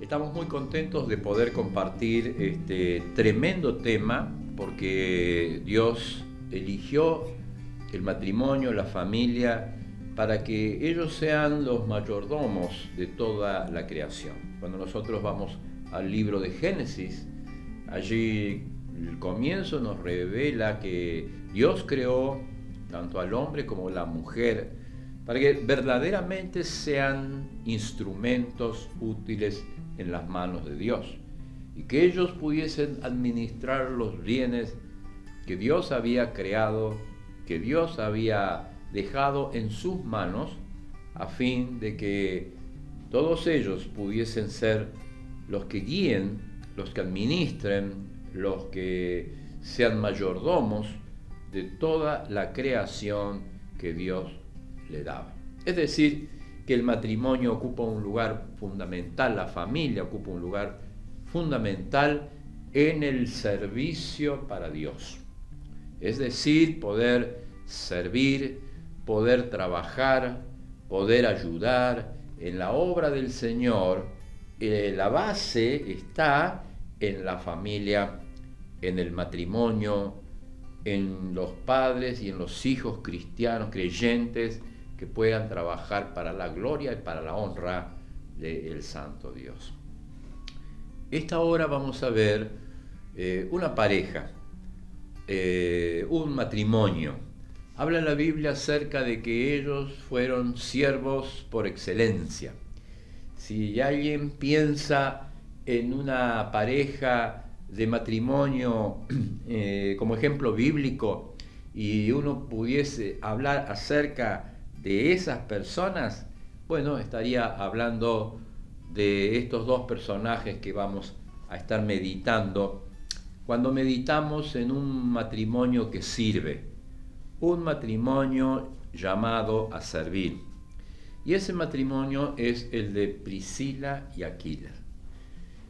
Estamos muy contentos de poder compartir este tremendo tema porque Dios eligió el matrimonio, la familia, para que ellos sean los mayordomos de toda la creación. Cuando nosotros vamos al libro de Génesis, allí el comienzo nos revela que Dios creó tanto al hombre como a la mujer para que verdaderamente sean instrumentos útiles en las manos de Dios y que ellos pudiesen administrar los bienes que Dios había creado, que Dios había dejado en sus manos, a fin de que todos ellos pudiesen ser los que guíen, los que administren, los que sean mayordomos de toda la creación que Dios le daba. Es decir, que el matrimonio ocupa un lugar fundamental, la familia ocupa un lugar fundamental en el servicio para Dios. Es decir, poder servir, poder trabajar, poder ayudar en la obra del Señor. La base está en la familia, en el matrimonio, en los padres y en los hijos cristianos, creyentes, que puedan trabajar para la gloria y para la honra del Santo Dios. Esta hora vamos a ver una pareja, un matrimonio. Habla la Biblia acerca de que ellos fueron siervos por excelencia. Si alguien piensa en una pareja de matrimonio como ejemplo bíblico y uno pudiese hablar acerca de esas personas, bueno, estaría hablando de estos dos personajes que vamos a estar meditando cuando meditamos en un matrimonio que sirve, un matrimonio llamado a servir. Y ese matrimonio es el de Priscila y Aquila.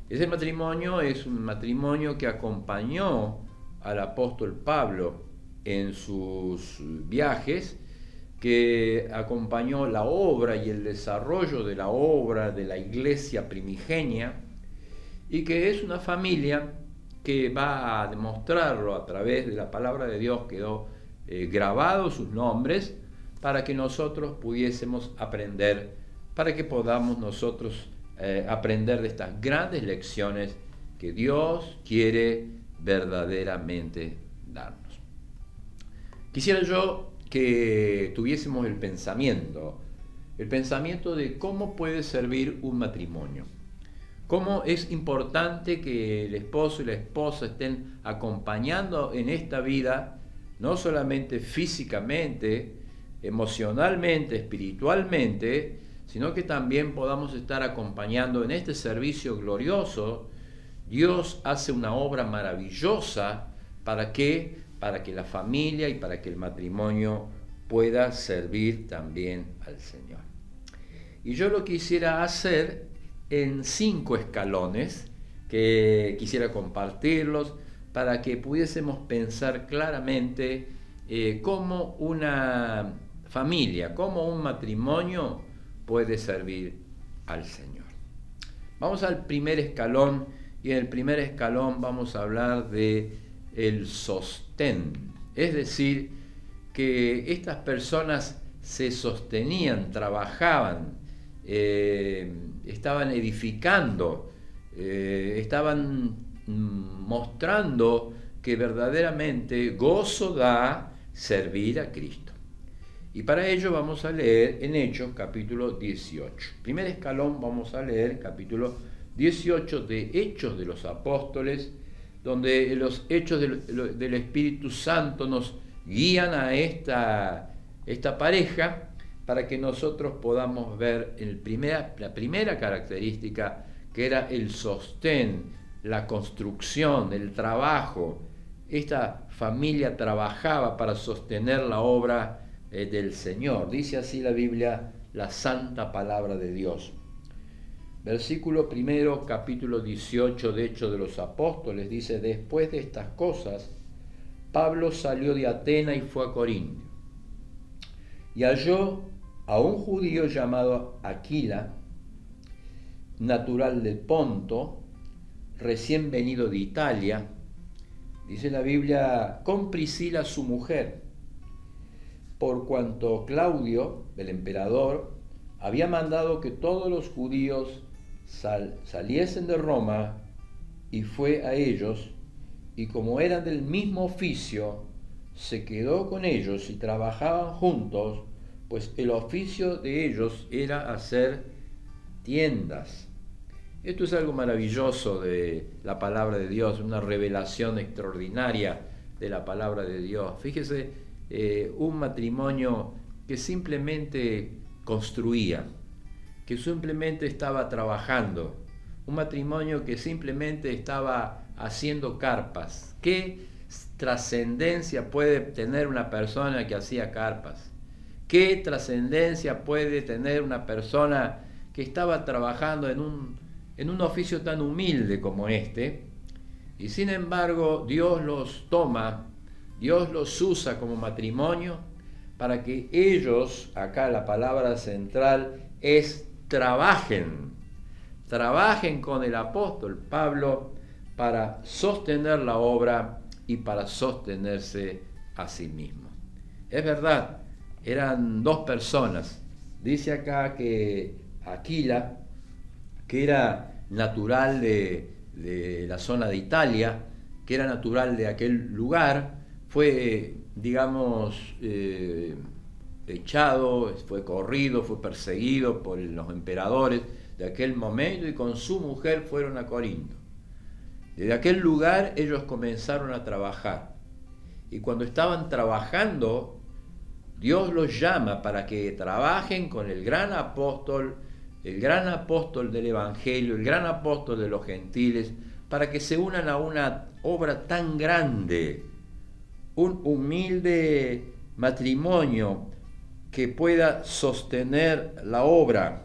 Ese matrimonio es un matrimonio que acompañó al apóstol Pablo en sus viajes, que acompañó la obra y el desarrollo de la obra de la iglesia primigenia, y que es una familia que va a demostrarlo a través de la palabra de Dios. Quedó grabado sus nombres para que nosotros pudiésemos aprender, para que podamos nosotros aprender de estas grandes lecciones que Dios quiere verdaderamente darnos. Quisiera yo que tuviésemos el pensamiento de cómo puede servir un matrimonio, cómo es importante que el esposo y la esposa estén acompañando en esta vida, no solamente físicamente, emocionalmente, espiritualmente, sino que también podamos estar acompañando en este servicio glorioso. Dios hace una obra maravillosa para que la familia y para que el matrimonio pueda servir también al Señor. Y yo lo quisiera hacer en 5 escalones, que quisiera compartirlos para que pudiésemos pensar claramente cómo una familia, cómo un matrimonio puede servir al Señor. Vamos al primer escalón, y en el primer escalón vamos a hablar de el sostén, es decir, que estas personas se sostenían, trabajaban, estaban edificando, estaban mostrando que verdaderamente gozo da servir a Cristo. Y para ello vamos a leer en Hechos capítulo 18. Primer escalón, vamos a leer capítulo 18 de Hechos de los Apóstoles, donde los hechos del Espíritu Santo nos guían a esta pareja para que nosotros podamos ver la primera característica, que era el sostén, la construcción, el trabajo. Esta familia trabajaba para sostener la obra del Señor. Dice así la Biblia, la santa palabra de Dios. Versículo 1, capítulo 18 de Hechos de los Apóstoles, dice: después de estas cosas, Pablo salió de Atenas y fue a Corinto, y halló a un judío llamado Aquila, natural de Ponto, recién venido de Italia, dice la Biblia, con Priscila su mujer, por cuanto Claudio, el emperador, había mandado que todos los judíos saliesen de Roma, y fue a ellos, y como eran del mismo oficio, se quedó con ellos y trabajaban juntos, pues el oficio de ellos era hacer tiendas. Esto es algo maravilloso de la palabra de Dios, una revelación extraordinaria de la palabra de Dios. Fíjese, un matrimonio que simplemente construía, que simplemente estaba trabajando, un matrimonio que simplemente estaba haciendo carpas. ¿Qué trascendencia puede tener una persona que hacía carpas? ¿Qué trascendencia puede tener una persona que estaba trabajando en un oficio tan humilde como este? Y sin embargo, Dios los toma, Dios los usa como matrimonio para que ellos, acá la palabra central es trabajen con el apóstol Pablo para sostener la obra y para sostenerse a sí mismo. Es verdad, eran dos personas. Dice acá que Aquila, que era natural de la zona de Italia, que era natural de aquel lugar, fue, digamos, echado, fue corrido, fue perseguido por los emperadores de aquel momento, y con su mujer fueron a Corinto. Desde aquel lugar ellos comenzaron a trabajar, y cuando estaban trabajando, Dios los llama para que trabajen con el gran apóstol del Evangelio, el gran apóstol de los gentiles, para que se unan a una obra tan grande, un humilde matrimonio que pueda sostener la obra,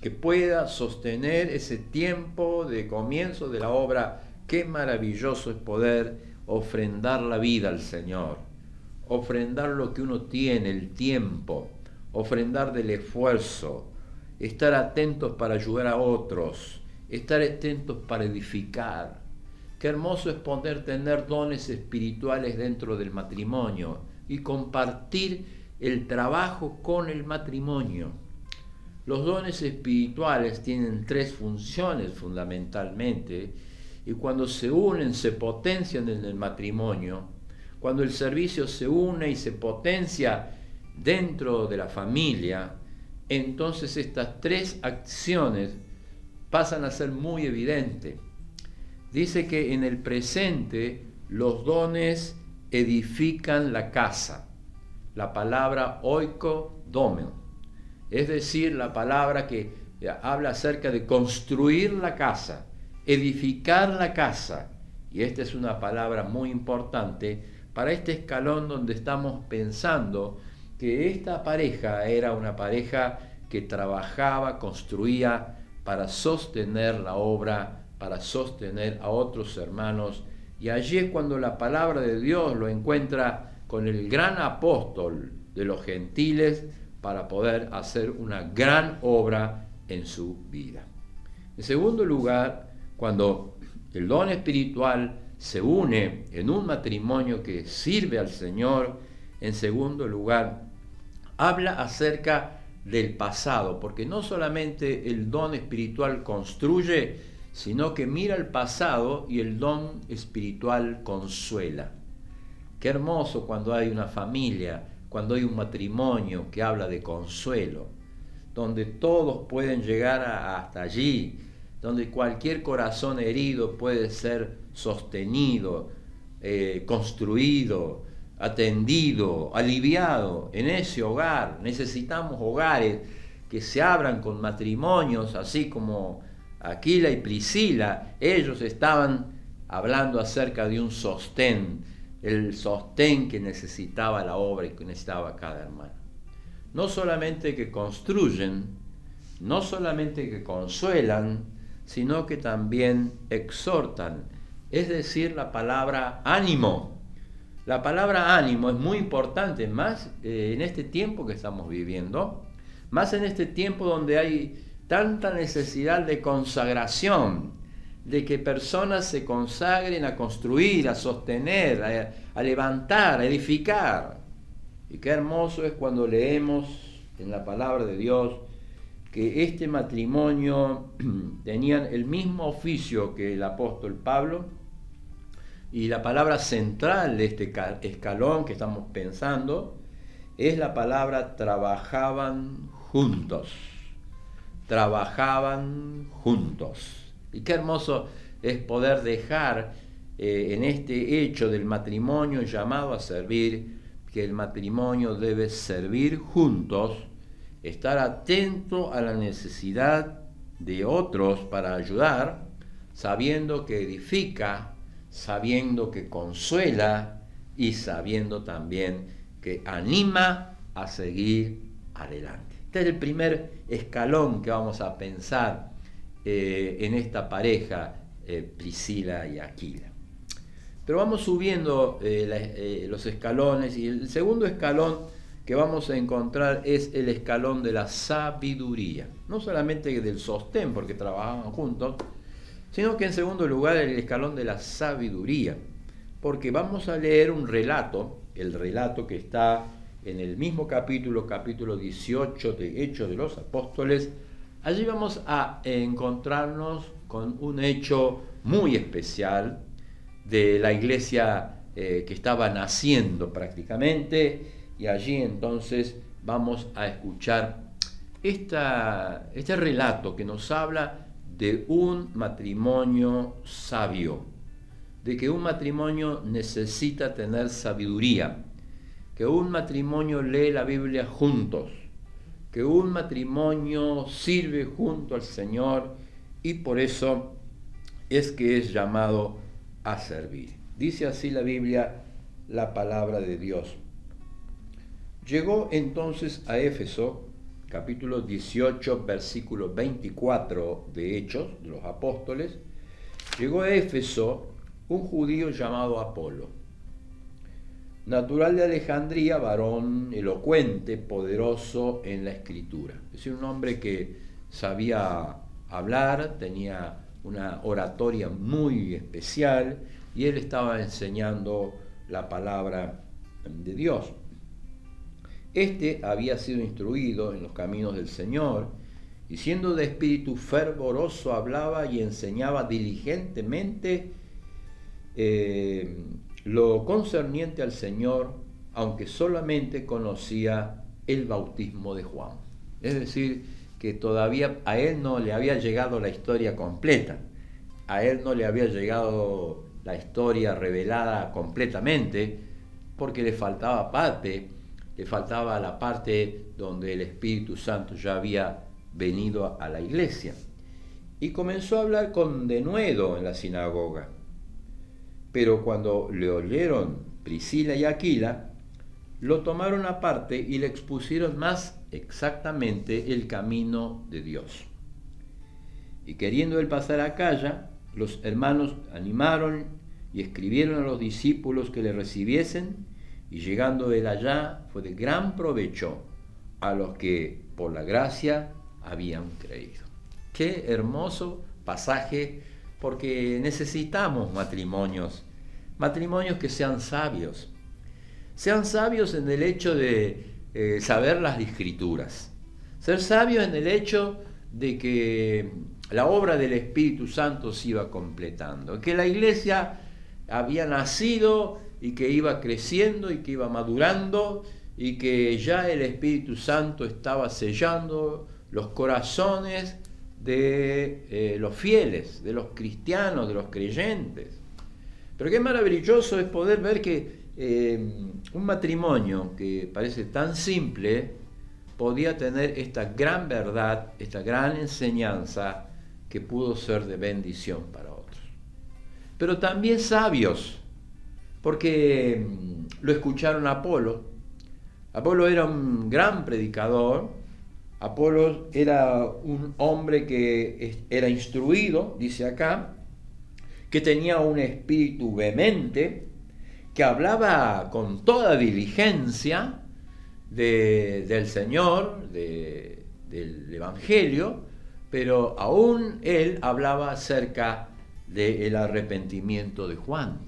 que pueda sostener ese tiempo de comienzo de la obra. Qué maravilloso es poder ofrendar la vida al Señor, ofrendar lo que uno tiene, el tiempo, ofrendar del esfuerzo, estar atentos para ayudar a otros, estar atentos para edificar. Qué hermoso es poder tener dones espirituales dentro del matrimonio y compartir el trabajo con el matrimonio. Los dones espirituales tienen tres funciones fundamentalmente, y cuando se unen, se potencian en el matrimonio. Cuando el servicio se une y se potencia dentro de la familia, entonces estas tres acciones pasan a ser muy evidentes. Dice que en el presente los dones edifican la casa. La palabra oikodomeo, es decir, la palabra que habla acerca de construir la casa, edificar la casa. Y esta es una palabra muy importante para este escalón donde estamos pensando que esta pareja era una pareja que trabajaba, construía para sostener la obra, para sostener a otros hermanos. Y allí es cuando la palabra de Dios lo encuentra con el gran apóstol de los gentiles para poder hacer una gran obra en su vida. En segundo lugar, cuando el don espiritual se une en un matrimonio que sirve al Señor, en segundo lugar, habla acerca del pasado, porque no solamente el don espiritual construye, sino que mira el pasado y el don espiritual consuela. Qué hermoso cuando hay una familia, cuando hay un matrimonio que habla de consuelo, donde todos pueden llegar hasta allí, donde cualquier corazón herido puede ser sostenido, construido, atendido, aliviado en ese hogar. Necesitamos hogares que se abran con matrimonios, así como Aquila y Priscila. Ellos estaban hablando acerca de un sostén, el sostén que necesitaba la obra y que necesitaba cada hermano. No solamente que construyen, no solamente que consuelan, sino que también exhortan, es decir, la palabra ánimo. La palabra ánimo es muy importante, más en este tiempo que estamos viviendo, más en este tiempo donde hay tanta necesidad de consagración, de que personas se consagren a construir, a sostener, a levantar, a edificar. Y qué hermoso es cuando leemos en la palabra de Dios que este matrimonio tenían el mismo oficio que el apóstol Pablo, y la palabra central de este escalón que estamos pensando es la palabra trabajaban juntos. Trabajaban juntos. Y qué hermoso es poder dejar en este hecho del matrimonio llamado a servir, que el matrimonio debe servir juntos, estar atento a la necesidad de otros para ayudar, sabiendo que edifica, sabiendo que consuela y sabiendo también que anima a seguir adelante. Este es el primer escalón que vamos a pensar en esta pareja, Priscila y Aquila. Pero vamos subiendo los escalones, y el segundo escalón que vamos a encontrar es el escalón de la sabiduría. No solamente del sostén, porque trabajaban juntos, sino que en segundo lugar el escalón de la sabiduría, porque vamos a leer un relato, el relato que está en el mismo capítulo 18 de Hechos de los Apóstoles. Allí vamos a encontrarnos con un hecho muy especial de la iglesia que estaba naciendo prácticamente, y allí entonces vamos a escuchar este relato que nos habla de un matrimonio sabio, de que un matrimonio necesita tener sabiduría, que un matrimonio lee la Biblia juntos, que un matrimonio sirve junto al Señor, y por eso es que es llamado a servir. Dice así la Biblia, la palabra de Dios. Llegó entonces a Éfeso, capítulo 18, versículo 24 de Hechos de los Apóstoles. Llegó a Éfeso un judío llamado Apolo, natural de Alejandría, varón elocuente, poderoso en la escritura. Es decir, un hombre que sabía hablar, tenía una oratoria muy especial, y él estaba enseñando la palabra de Dios. Este había sido instruido en los caminos del Señor, y siendo de espíritu fervoroso hablaba y enseñaba diligentemente lo concerniente al Señor, aunque solamente conocía el bautismo de Juan. Es decir, que todavía a él no le había llegado la historia completa, a él no le había llegado la historia revelada completamente, porque le faltaba parte, le faltaba la parte donde el Espíritu Santo ya había venido a la iglesia. Y comenzó a hablar con denuedo en la sinagoga. Pero cuando le oyeron Priscila y Aquila, lo tomaron aparte y le expusieron más exactamente el camino de Dios. Y queriendo él pasar a Acaya, los hermanos animaron y escribieron a los discípulos que le recibiesen, y llegando él allá fue de gran provecho a los que por la gracia habían creído. Qué hermoso pasaje, porque necesitamos matrimonios que sean sabios en el hecho de saber las escrituras, ser sabios en el hecho de que la obra del Espíritu Santo se iba completando, que la iglesia había nacido y que iba creciendo y que iba madurando, y que ya el Espíritu Santo estaba sellando los corazones de los fieles, de los cristianos, de los creyentes. Pero qué maravilloso es poder ver que un matrimonio que parece tan simple podía tener esta gran verdad, esta gran enseñanza que pudo ser de bendición para otros. Pero también sabios, porque lo escucharon a Apolo. Apolo era un gran predicador. Apolo era un hombre que era instruido, dice acá, que tenía un espíritu vehemente, que hablaba con toda diligencia del Señor, del Evangelio, pero aún él hablaba acerca del arrepentimiento de Juan.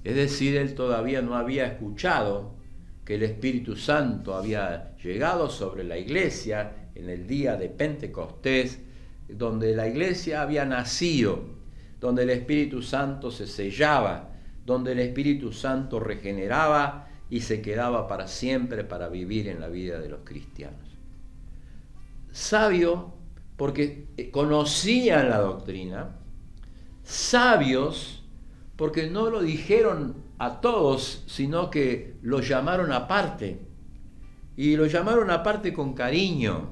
Es decir, él todavía no había escuchado que el Espíritu Santo había llegado sobre la iglesia en el día de Pentecostés, donde la iglesia había nacido, donde el Espíritu Santo se sellaba, donde el Espíritu Santo regeneraba y se quedaba para siempre para vivir en la vida de los cristianos. Sabio porque conocían la doctrina, sabios porque no lo dijeron a todos, sino que lo llamaron aparte. Y lo llamaron aparte con cariño,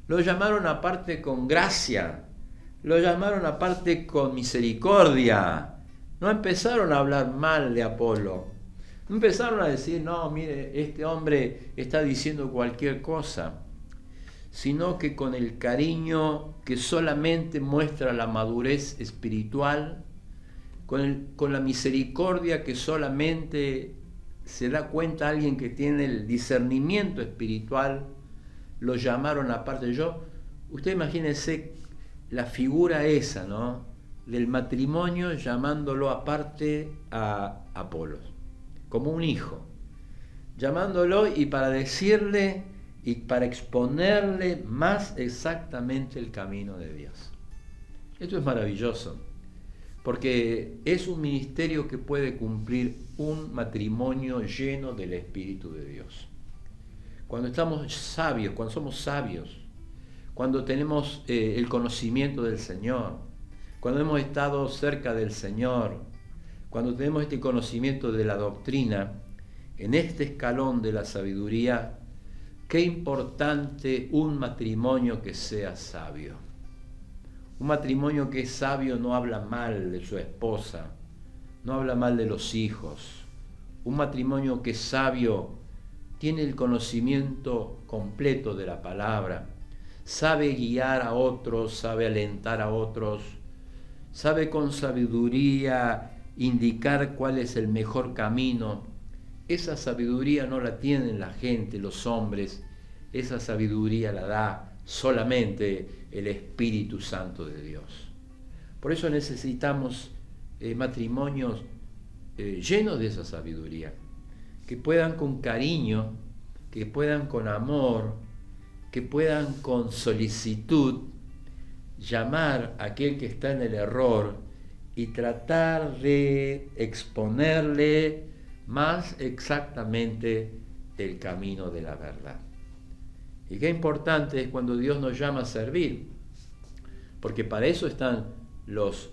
lo llamaron aparte con gracia, lo llamaron aparte con misericordia. No empezaron a hablar mal de Apolo, no empezaron a decir, no, mire, este hombre está diciendo cualquier cosa, sino que con el cariño que solamente muestra la madurez espiritual, con la misericordia que solamente se da cuenta alguien que tiene el discernimiento espiritual, lo llamaron aparte. Usted imagínese la figura esa, ¿no?, del matrimonio llamándolo aparte a Apolos, como un hijo, llamándolo y para decirle y para exponerle más exactamente el camino de Dios. Esto es maravilloso, porque es un ministerio que puede cumplir un matrimonio lleno del Espíritu de Dios. Cuando estamos sabios, cuando somos sabios, cuando tenemos el conocimiento del Señor, cuando hemos estado cerca del Señor, cuando tenemos este conocimiento de la doctrina, en este escalón de la sabiduría, qué importante un matrimonio que sea sabio. Un matrimonio que es sabio no habla mal de su esposa, no habla mal de los hijos. Un matrimonio que es sabio tiene el conocimiento completo de la palabra, sabe guiar a otros, sabe alentar a otros, sabe con sabiduría indicar cuál es el mejor camino. Esa sabiduría no la tienen la gente, los hombres, esa sabiduría la da solamente el Espíritu Santo de Dios. Por eso necesitamos matrimonios llenos de esa sabiduría, que puedan con cariño, que puedan con amor, que puedan con solicitud llamar a aquel que está en el error y tratar de exponerle más exactamente el camino de la verdad. Y qué importante es cuando Dios nos llama a servir, porque para eso están los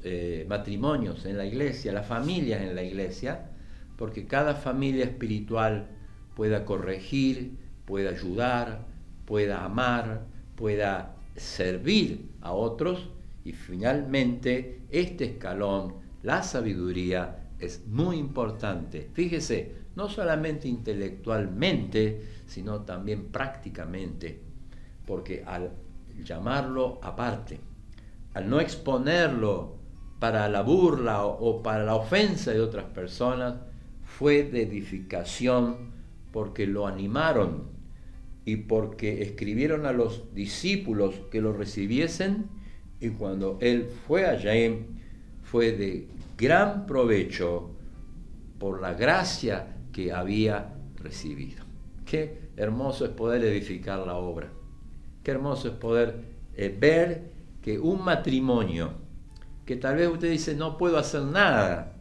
matrimonios en la iglesia, las familias en la iglesia, porque cada familia espiritual pueda corregir, pueda ayudar, pueda amar, pueda servir a otros, y finalmente este escalón, la sabiduría, es muy importante. Fíjese, no solamente intelectualmente, sino también prácticamente, porque al llamarlo aparte, al no exponerlo para la burla o para la ofensa de otras personas, fue de edificación, porque lo animaron y porque escribieron a los discípulos que lo recibiesen, y cuando él fue allá, fue de gran provecho por la gracia que había recibido. Qué hermoso es poder edificar la obra. Qué hermoso es poder ver que un matrimonio, que tal vez usted dice, no puedo hacer nada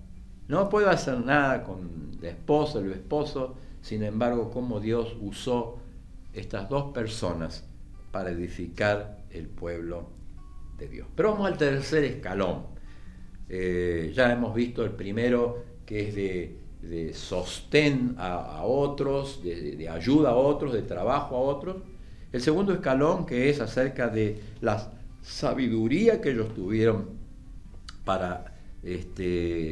con la esposa, el esposo, sin embargo, cómo Dios usó estas dos personas para edificar el pueblo de Dios. Pero vamos al tercer escalón. Ya hemos visto el primero, que es de sostén a otros, de ayuda a otros, de trabajo a otros. El segundo escalón, que es acerca de la sabiduría que ellos tuvieron para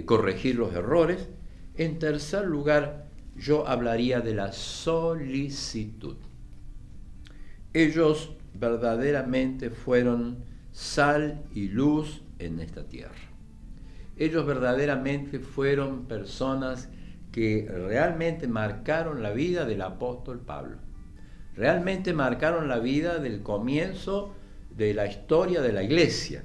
corregir los errores. En tercer lugar, yo hablaría de la solicitud. Ellos verdaderamente fueron sal y luz en esta tierra. Ellos verdaderamente fueron personas que realmente marcaron la vida del apóstol Pablo. Realmente marcaron la vida del comienzo de la historia de la iglesia.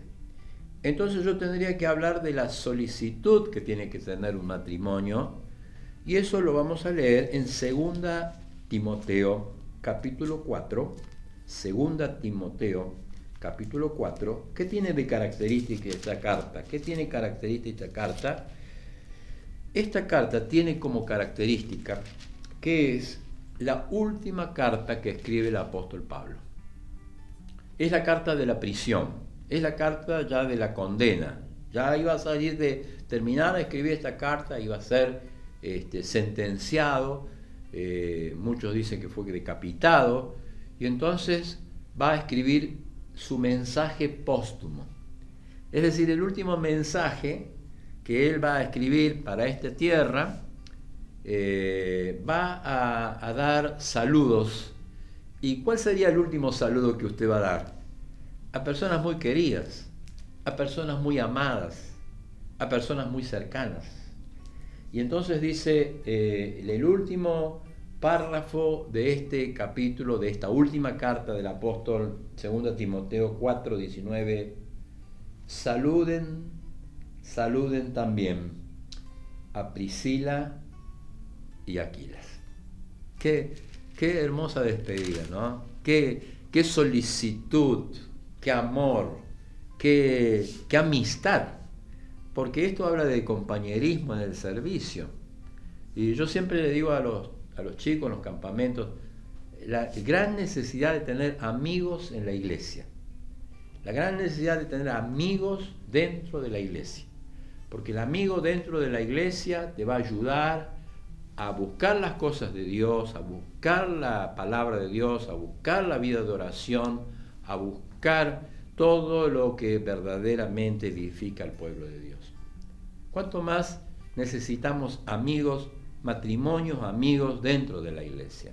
Entonces yo tendría que hablar de la solicitud que tiene que tener un matrimonio, y eso lo vamos a leer en 2 Timoteo capítulo 4, 2 Timoteo capítulo 4. ¿Qué tiene de característica esta carta? ¿Qué tiene característica esta carta? Esta carta tiene como característica que es la última carta que escribe el apóstol Pablo. Es la carta de la prisión. Es la carta ya de la condena. Ya iba a salir de terminar de escribir esta carta, iba a ser sentenciado. Muchos dicen que fue decapitado. Y entonces va a escribir su mensaje póstumo. Es decir, el último mensaje que él va a escribir para esta tierra. Va a dar saludos. ¿Y cuál sería el último saludo que usted va a dar? A personas muy queridas, a personas muy amadas, a personas muy cercanas. Y entonces dice el último párrafo de este capítulo, de esta última carta del apóstol, 2 Timoteo 4, 19, saluden también a Priscila y Aquilas. Qué hermosa despedida, ¿no? Qué solicitud, qué amor, qué amistad, porque esto habla de compañerismo en el servicio. Y yo siempre le digo a los chicos en los campamentos, la gran necesidad de tener amigos en la iglesia, la gran necesidad de tener amigos dentro de la iglesia, porque el amigo dentro de la iglesia te va a ayudar a buscar las cosas de Dios, a buscar la palabra de Dios, a buscar la vida de oración, a buscar todo lo que verdaderamente edifica al pueblo de Dios. ¿Cuánto más necesitamos amigos, matrimonios, amigos dentro de la iglesia?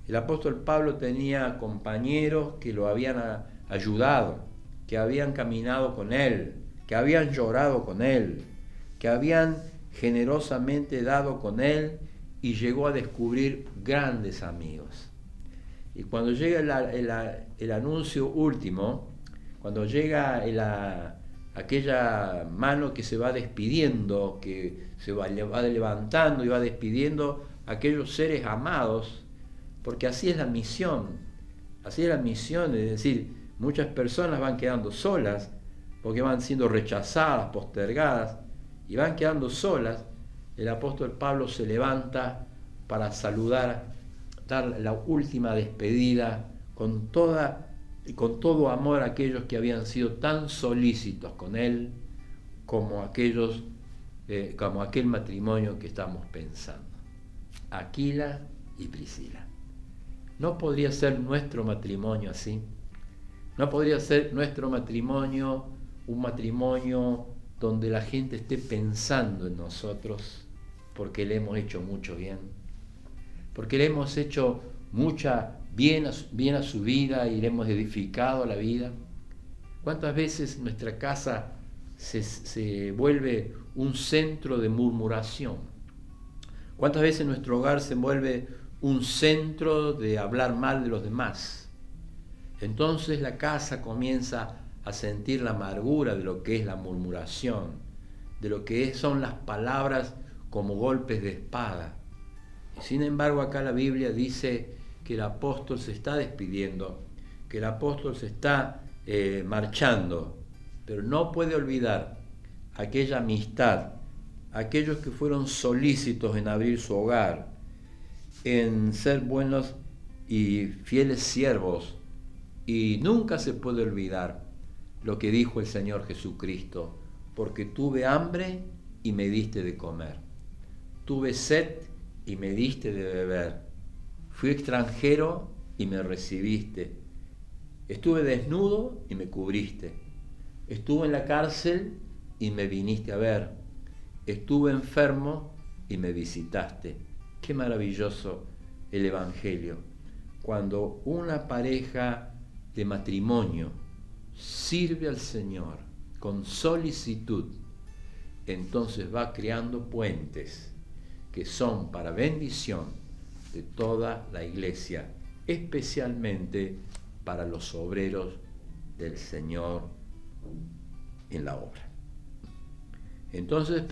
El apóstol Pablo tenía compañeros que lo habían ayudado, que habían caminado con él, que habían llorado con él, que habían generosamente dado con él, y llegó a descubrir grandes amigos. Y cuando llega el anuncio último, cuando llega aquella mano que se va despidiendo, que se va levantando y va despidiendo a aquellos seres amados, porque así es la misión, es decir, muchas personas van quedando solas, porque van siendo rechazadas, postergadas, y van quedando solas. El apóstol Pablo se levanta para saludar, dar la última despedida con todo amor a aquellos que habían sido tan solícitos con él como aquel matrimonio que estamos pensando, Aquila y Priscila. ¿No podría ser nuestro matrimonio así? ¿No podría ser nuestro matrimonio un matrimonio donde la gente esté pensando en nosotros porque le hemos hecho mucho bien? Porque le hemos hecho bien a su vida y le hemos edificado la vida. ¿Cuántas veces nuestra casa se vuelve un centro de murmuración? ¿Cuántas veces nuestro hogar se vuelve un centro de hablar mal de los demás? Entonces la casa comienza a sentir la amargura de lo que es la murmuración, de lo que son las palabras como golpes de espada. Y sin embargo, acá la Biblia dice que el apóstol se está despidiendo, que el apóstol se está marchando, pero no puede olvidar aquella amistad, aquellos que fueron solícitos en abrir su hogar, en ser buenos y fieles siervos. Y nunca se puede olvidar lo que dijo el Señor Jesucristo: porque tuve hambre y me diste de comer, tuve sed y me diste de beber, fui extranjero y me recibiste, estuve desnudo y me cubriste, estuve en la cárcel y me viniste a ver, estuve enfermo y me visitaste. Qué maravilloso el Evangelio, cuando una pareja de matrimonio sirve al Señor con solicitud, entonces va creando puentes que son para bendición de toda la iglesia, especialmente para los obreros del Señor en la obra. Entonces,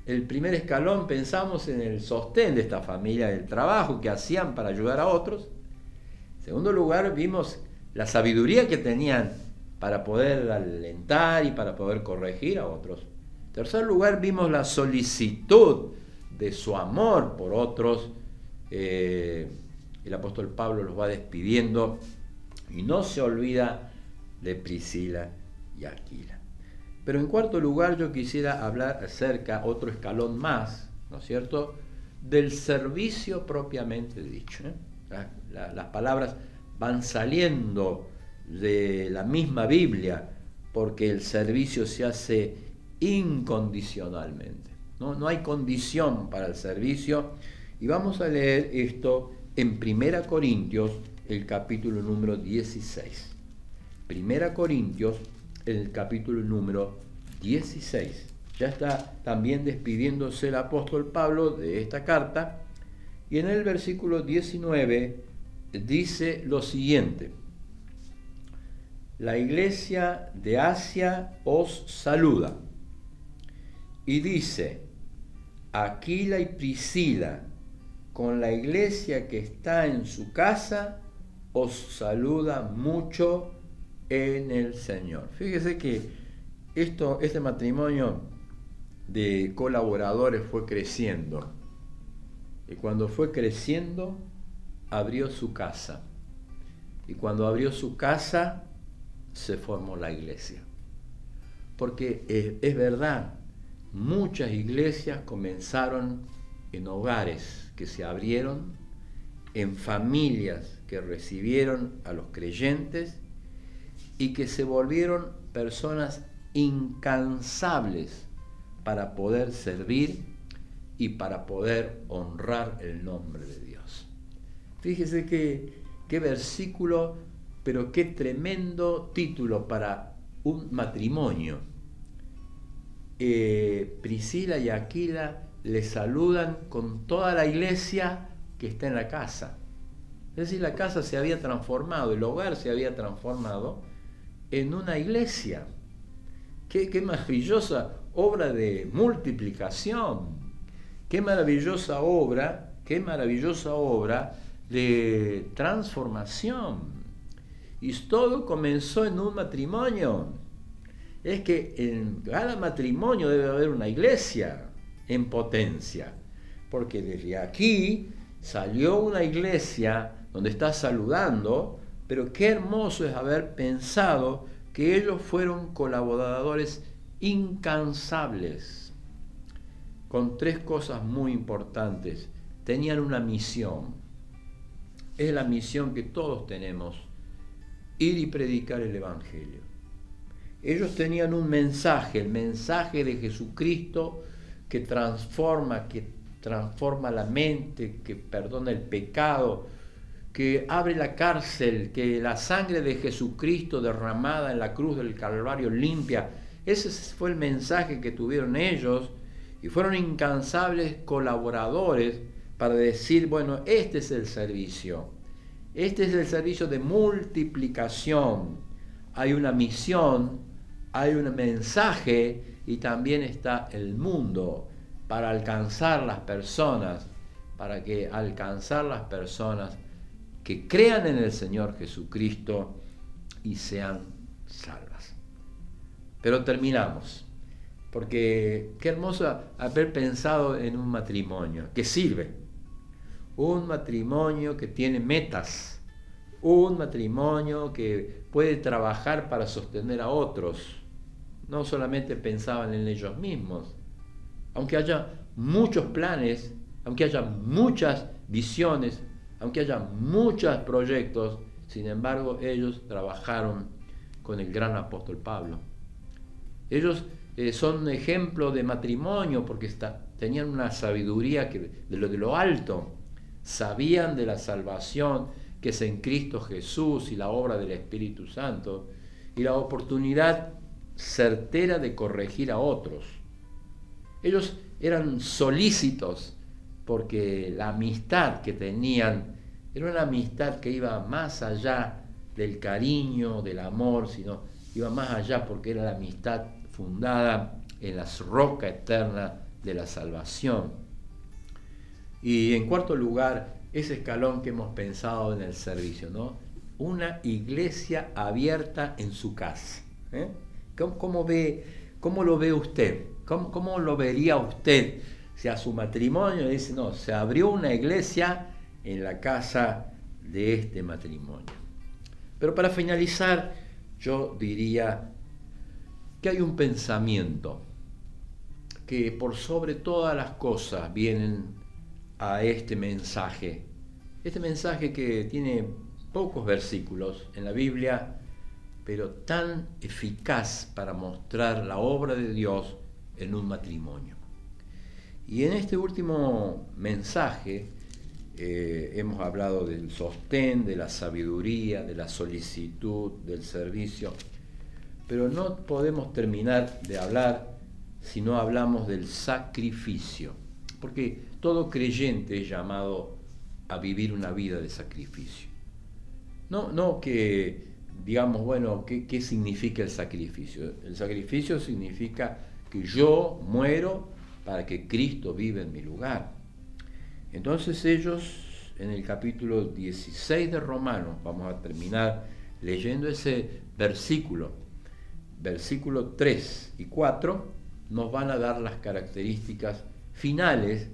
el primer escalón, pensamos en el sostén de esta familia, el trabajo que hacían para ayudar a otros. En segundo lugar, vimos la sabiduría que tenían para poder alentar y para poder corregir a otros. En tercer lugar, vimos la solicitud de su amor por otros. El apóstol Pablo los va despidiendo y no se olvida de Priscila y Aquila. Pero en cuarto lugar, yo quisiera hablar acerca, otro escalón más, ¿no es cierto?, del servicio propiamente dicho. Las palabras van saliendo de la misma Biblia porque el servicio se hace incondicionalmente. No hay condición para el servicio. Y vamos a leer esto en 1 Corintios, el capítulo número 16. 1 Corintios, el capítulo número 16. Ya está también despidiéndose el apóstol Pablo de esta carta. Y en el versículo 19 dice lo siguiente: la iglesia de Asia os saluda. Y dice: Aquila y Priscila, con la iglesia que está en su casa, os saluda mucho en el Señor. Fíjese que este matrimonio de colaboradores fue creciendo. Y cuando fue creciendo, abrió su casa. Y cuando abrió su casa, se formó la iglesia. Porque es verdad, muchas iglesias comenzaron en hogares que se abrieron, en familias que recibieron a los creyentes y que se volvieron personas incansables para poder servir y para poder honrar el nombre de Dios. Fíjese qué versículo, pero qué tremendo título para un matrimonio. Priscila y Aquila le saludan con toda la iglesia que está en la casa. Es decir, la casa se había transformado, el hogar se había transformado en una iglesia. Qué maravillosa obra de multiplicación, qué maravillosa obra de transformación. Y todo comenzó en un matrimonio. Es que en cada matrimonio debe haber una iglesia en potencia, porque desde aquí salió una iglesia donde está saludando, pero qué hermoso es haber pensado que ellos fueron colaboradores incansables, con tres cosas muy importantes. Tenían una misión, es la misión que todos tenemos: ir y predicar el Evangelio. Ellos tenían un mensaje, el mensaje de Jesucristo que transforma la mente, que perdona el pecado, que abre la cárcel, que la sangre de Jesucristo derramada en la cruz del Calvario limpia. Ese fue el mensaje que tuvieron ellos y fueron incansables colaboradores para decir, bueno, este es el servicio de multiplicación. Hay una misión, hay un mensaje y también está el mundo para alcanzar las personas, que crean en el Señor Jesucristo y sean salvas. Pero terminamos, porque qué hermoso haber pensado en un matrimonio que sirve, un matrimonio que tiene metas, un matrimonio que puede trabajar para sostener a otros. No solamente pensaban en ellos mismos, aunque haya muchos planes, aunque haya muchas visiones, aunque haya muchos proyectos, sin embargo ellos trabajaron con el gran apóstol Pablo. Ellos son un ejemplo de matrimonio porque tenían una sabiduría de lo alto, sabían de la salvación que es en Cristo Jesús y la obra del Espíritu Santo y la oportunidad certera de corregir a otros. Ellos eran solícitos porque la amistad que tenían era una amistad que iba más allá del cariño, del amor, sino iba más allá porque era la amistad fundada en la roca eterna de la salvación. Y en cuarto lugar, ese escalón que hemos pensado en el servicio, ¿no? Una iglesia abierta en su casa. ¿Cómo lo ve usted? ¿Cómo lo vería usted si a su matrimonio le dice, no, se abrió una iglesia en la casa de este matrimonio? Pero para finalizar, yo diría que hay un pensamiento que por sobre todas las cosas vienen a este mensaje que tiene pocos versículos en la Biblia, pero tan eficaz para mostrar la obra de Dios en un matrimonio. Y en este último mensaje hemos hablado del sostén, de la sabiduría, de la solicitud, del servicio, pero no podemos terminar de hablar si no hablamos del sacrificio, porque todo creyente es llamado a vivir una vida de sacrificio. No que digamos, bueno, ¿qué significa el sacrificio? El sacrificio significa que yo muero para que Cristo viva en mi lugar. Entonces ellos, en el capítulo 16 de Romanos, vamos a terminar leyendo ese versículo 3 y 4, nos van a dar las características finales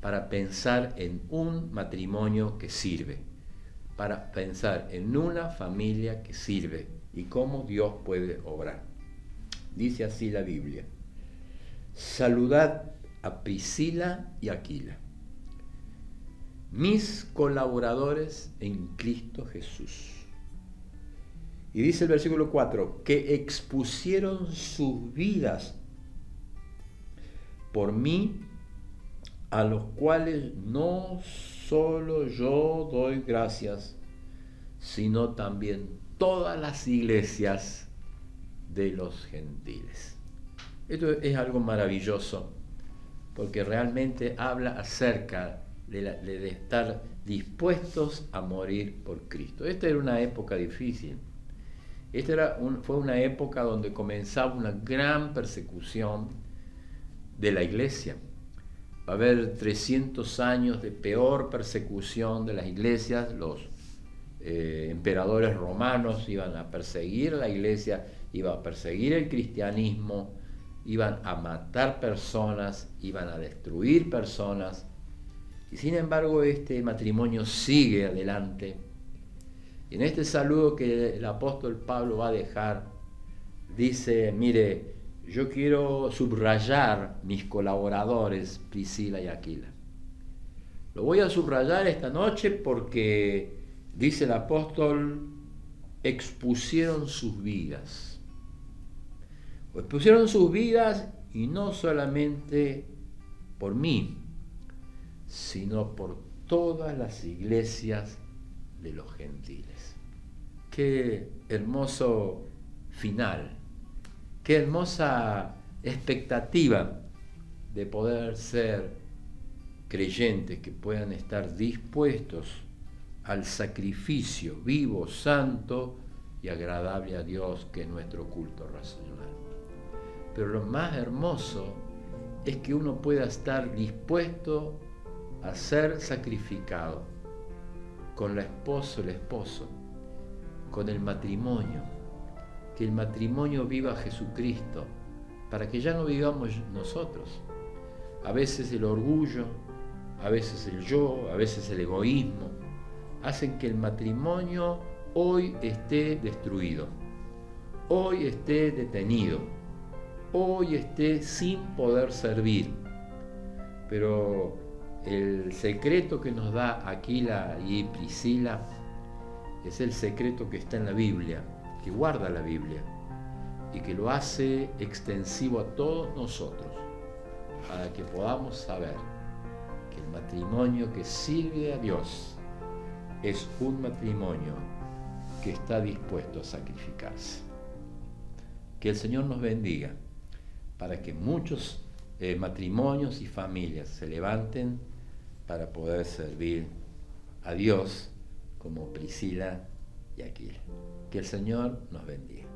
para pensar en un matrimonio que sirve, para pensar en una familia que sirve y cómo Dios puede obrar. Dice así la Biblia: saludad a Priscila y Aquila, mis colaboradores en Cristo Jesús. Y dice el versículo 4, que expusieron sus vidas por mí, a los cuales no solo yo doy gracias, sino también todas las iglesias de los gentiles. Esto es algo maravilloso, porque realmente habla acerca de estar dispuestos a morir por Cristo. Esta era una época difícil. Fue una época donde comenzaba una gran persecución de la iglesia. Va a haber 300 años de peor persecución de las iglesias. Los emperadores romanos iban a perseguir la iglesia, iban a perseguir el cristianismo, iban a matar personas, iban a destruir personas. Y sin embargo, este matrimonio sigue adelante. Y en este saludo que el apóstol Pablo va a dejar, dice, mire, yo quiero subrayar mis colaboradores, Priscila y Aquila. Lo voy a subrayar esta noche porque, dice el apóstol, expusieron sus vidas. Expusieron sus vidas y no solamente por mí, sino por todas las iglesias de los gentiles. Qué hermoso final, qué hermosa expectativa de poder ser creyentes que puedan estar dispuestos al sacrificio vivo, santo y agradable a Dios, que es nuestro culto racional. Pero lo más hermoso es que uno pueda estar dispuesto a ser sacrificado con la esposa, el esposo, con el matrimonio, que el matrimonio viva Jesucristo, para que ya no vivamos nosotros. A veces el orgullo, a veces el yo, a veces el egoísmo, hacen que el matrimonio hoy esté destruido, hoy esté detenido, hoy esté sin poder servir. Pero el secreto que nos da Aquila y Priscila es el secreto que está en la Biblia, que guarda la Biblia y que lo hace extensivo a todos nosotros, para que podamos saber que el matrimonio que sirve a Dios es un matrimonio que está dispuesto a sacrificarse. Que el Señor nos bendiga para que muchos matrimonios y familias se levanten para poder servir a Dios como Priscila y Aquila. Que el Señor nos bendiga.